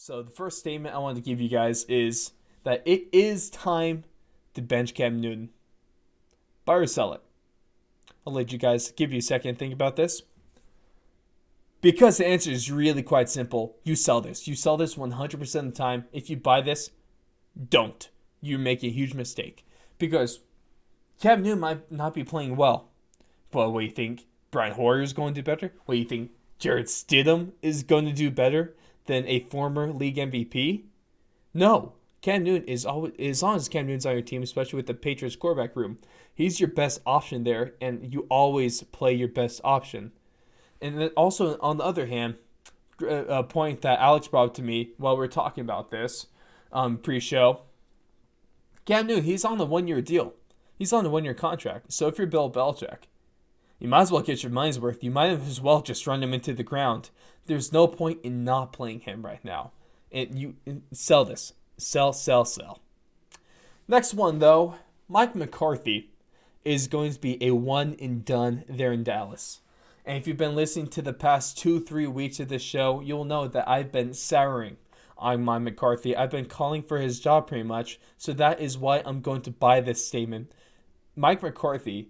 So the first statement I want to give you guys is that it is time to bench Cam Newton. Buy or sell it. I'll let you guys give you a second to think about this. Because the answer is really quite simple. You sell this. You sell this 100% of the time. If you buy this, don't. You make a huge mistake. Because Cam Newton might not be playing well. But what do you think? Brian Hoyer is going to do better? What do you think? Jarrett Stidham is going to do better than a former league MVP? No. Cam Newton is always, as long as Cam Newton's on your team, especially with the Patriots quarterback room, he's your best option there, and you always play your best option. And then also, on the other hand, a point that Alex brought up to me while we were talking about this pre-show, Cam Newton, he's on a 1-year deal. He's on a 1-year contract. So if you're Bill Belichick, you might as well get your money's worth. You might as well just run him into the ground. There's no point in not playing him right now. And you sell this. Sell. Next one, though, Mike McCarthy is going to be a one and done there in Dallas. And if you've been listening to the past 2-3 weeks of this show, you'll know that I've been souring on Mike McCarthy. I've been calling for his job pretty much. So that is why I'm going to buy this statement. Mike McCarthy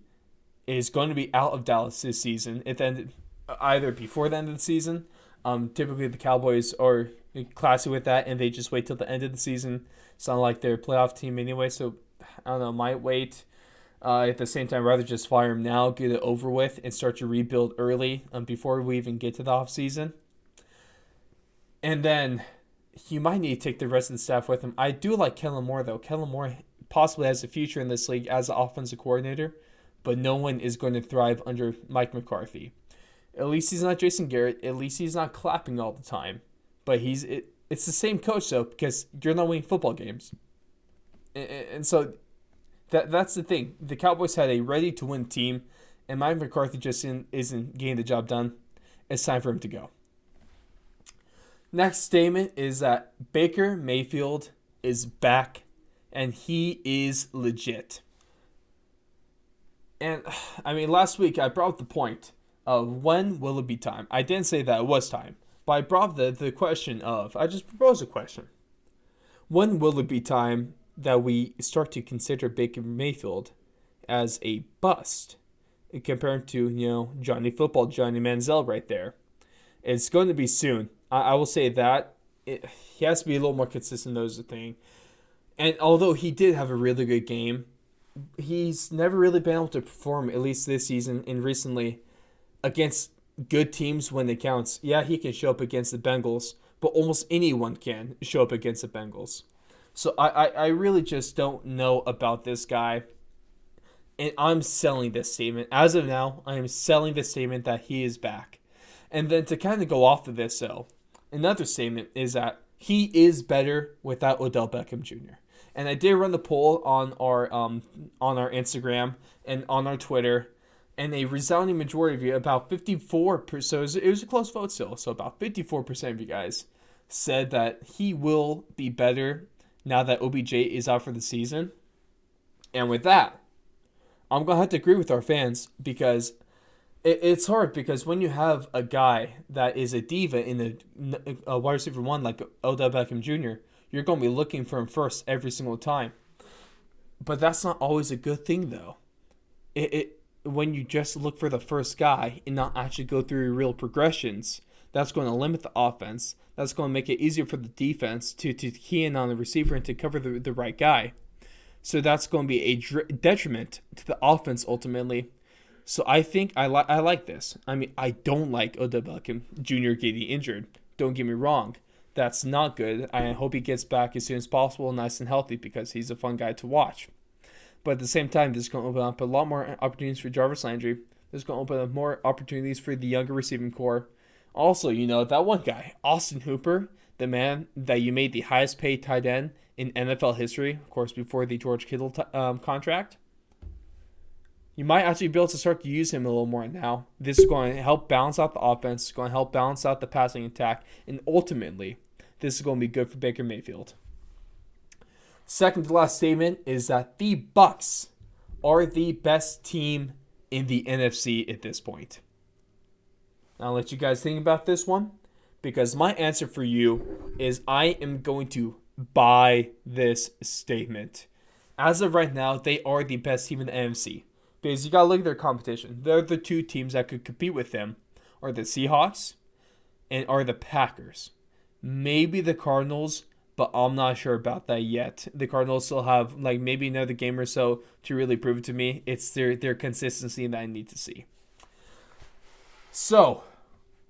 is going to be out of Dallas this season. It ended either before the end of the season. Typically the Cowboys are classy with that, and they just wait till the end of the season. It's not like they're a playoff team anyway, so I don't know, might wait. At the same time, rather just fire him now, get it over with, and start to rebuild early before we even get to the offseason. And then you might need to take the rest of the staff with him. I do like Kellen Moore, though. Kellen Moore possibly has a future in this league as an offensive coordinator, but no one is going to thrive under Mike McCarthy. At least he's not Jason Garrett. At least he's not clapping all the time. But it's the same coach, though, because you're not winning football games. And so that's the thing. The Cowboys had a ready-to-win team, and Mike McCarthy just isn't getting the job done. It's time for him to go. Next statement is that Baker Mayfield is back, and he is legit. And, I mean, last week I brought up the point of when will it be time. I didn't say that it was time, but I brought the question of, I just proposed a question. When will it be time that we start to consider Baker Mayfield as a bust compared to, Johnny Football, Johnny Manziel right there? It's going to be soon. I will say that. He has to be a little more consistent, those are the thing. And although he did have a really good game, he's never really been able to perform, at least this season and recently, against good teams when it counts. Yeah, he can show up against the Bengals, but almost anyone can show up against the Bengals. So I really just don't know about this guy. And I'm selling this statement. As of now, I am selling this statement that he is back. And then to kind of go off of this, though, another statement is that he is better without Odell Beckham Jr. And I did run the poll on our Instagram and on our Twitter, and a resounding majority of you, about 54%, so it was a close vote still, so about 54% of you guys said that he will be better now that OBJ is out for the season. And with that, I'm going to have to agree with our fans, because it's hard, because when you have a guy that is a diva in a wide receiver one like Odell Beckham Jr., you're going to be looking for him first every single time. But that's not always a good thing, though. When you just look for the first guy and not actually go through real progressions, that's going to limit the offense. That's going to make it easier for the defense to key in on the receiver and to cover the right guy. So that's going to be a detriment to the offense ultimately. So I think I like this. I mean, I don't like Odell Beckham Jr. getting injured. Don't get me wrong. That's not good. I hope he gets back as soon as possible, nice and healthy, because he's a fun guy to watch. But at the same time, this is going to open up a lot more opportunities for Jarvis Landry. This is going to open up more opportunities for the younger receiving core. Also, that one guy, Austin Hooper, the man that you made the highest paid tight end in NFL history, of course, before the George Kittle contract. You might actually be able to start to use him a little more now. This is going to help balance out the offense. It's going to help balance out the passing attack. And ultimately, this is going to be good for Baker Mayfield. Second to last statement is that the Bucs are the best team in the NFC at this point. I'll let you guys think about this one. Because my answer for you is I am going to buy this statement. As of right now, they are the best team in the NFC. Because you got to look at their competition. They're the two teams that could compete with them are the Seahawks and are the Packers. Maybe the Cardinals, but I'm not sure about that yet. The Cardinals still have like maybe another game or so to really prove it to me. It's their consistency that I need to see. So,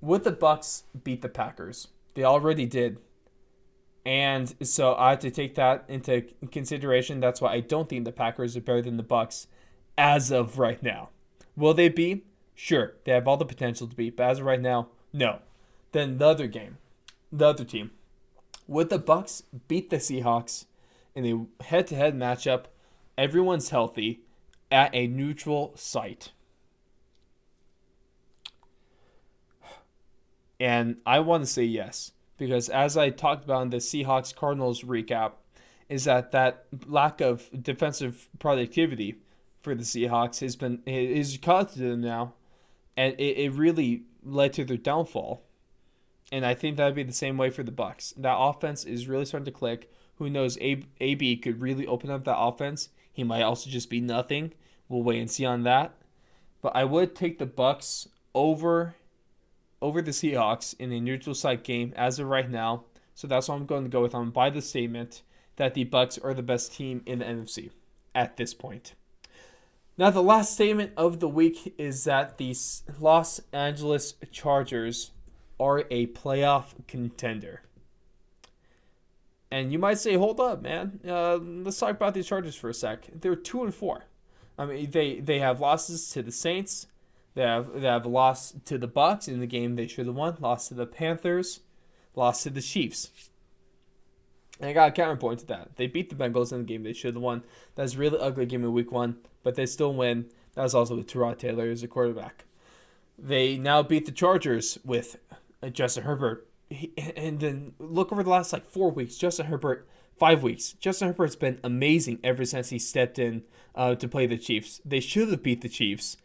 would the Bucks beat the Packers? They already did. And so I have to take that into consideration. That's why I don't think the Packers are better than the Bucks as of right now. Will they be? Sure. They have all the potential to be, but as of right now, no. Then the other game, the other team. Would the Bucks beat the Seahawks in a head-to-head matchup? Everyone's healthy at a neutral site. And I want to say yes, because as I talked about in the Seahawks-Cardinals recap, is that lack of defensive productivity for the Seahawks is caused to them now, and it really led to their downfall. And I think that would be the same way for the Bucks. That offense is really starting to click. Who knows? AB could really open up that offense. He might also just be nothing. We'll wait and see on that. But I would take the Bucks over the Seahawks in a neutral site game as of right now. So that's what I'm going to go with. I'm going to buy the statement that the Bucks are the best team in the NFC at this point. Now, the last statement of the week is that the Los Angeles Chargers are a playoff contender. And you might say, hold up, man. Let's talk about these Chargers for a sec. They're 2-4. I mean, they have losses to the Saints. They have a loss to the Bucks in the game they should have won. Lost to the Panthers. Lost to the Chiefs. And I got a counterpoint to that. They beat the Bengals in the game they should have won. That's a really ugly game in week 1, but they still win. That was also with Tyrod Taylor as a quarterback. They now beat the Chargers with Justin Herbert. And then look over the last 4 weeks. Justin Herbert, 5 weeks. Justin Herbert's been amazing ever since he stepped in to play the Chiefs. They should have beat the Chiefs.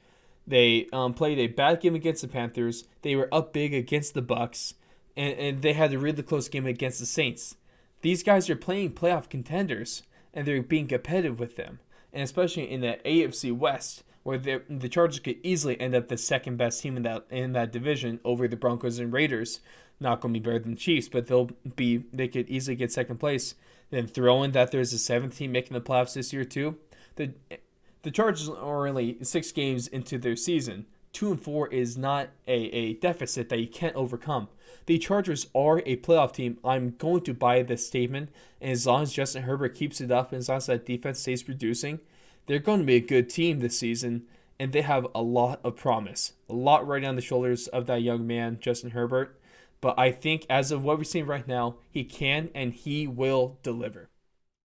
They played a bad game against the Panthers. They were up big against the Bucks. And they had a really close game against the Saints. These guys are playing playoff contenders, and they're being competitive with them. And especially in the AFC West, where the Chargers could easily end up the second best team in that division over the Broncos and Raiders. Not going to be better than the Chiefs, but they could easily get second place. Then throw in that there's a 7th team making the playoffs this year too. The Chargers are only 6 games into their season. 2-4 is not a deficit that you can't overcome. The Chargers are a playoff team. I'm going to buy this statement, and as long as Justin Herbert keeps it up, and as long as that defense stays producing, they're going to be a good team this season, and they have a lot of promise. A lot riding on the shoulders of that young man, Justin Herbert. But I think as of what we're seeing right now, he can and he will deliver.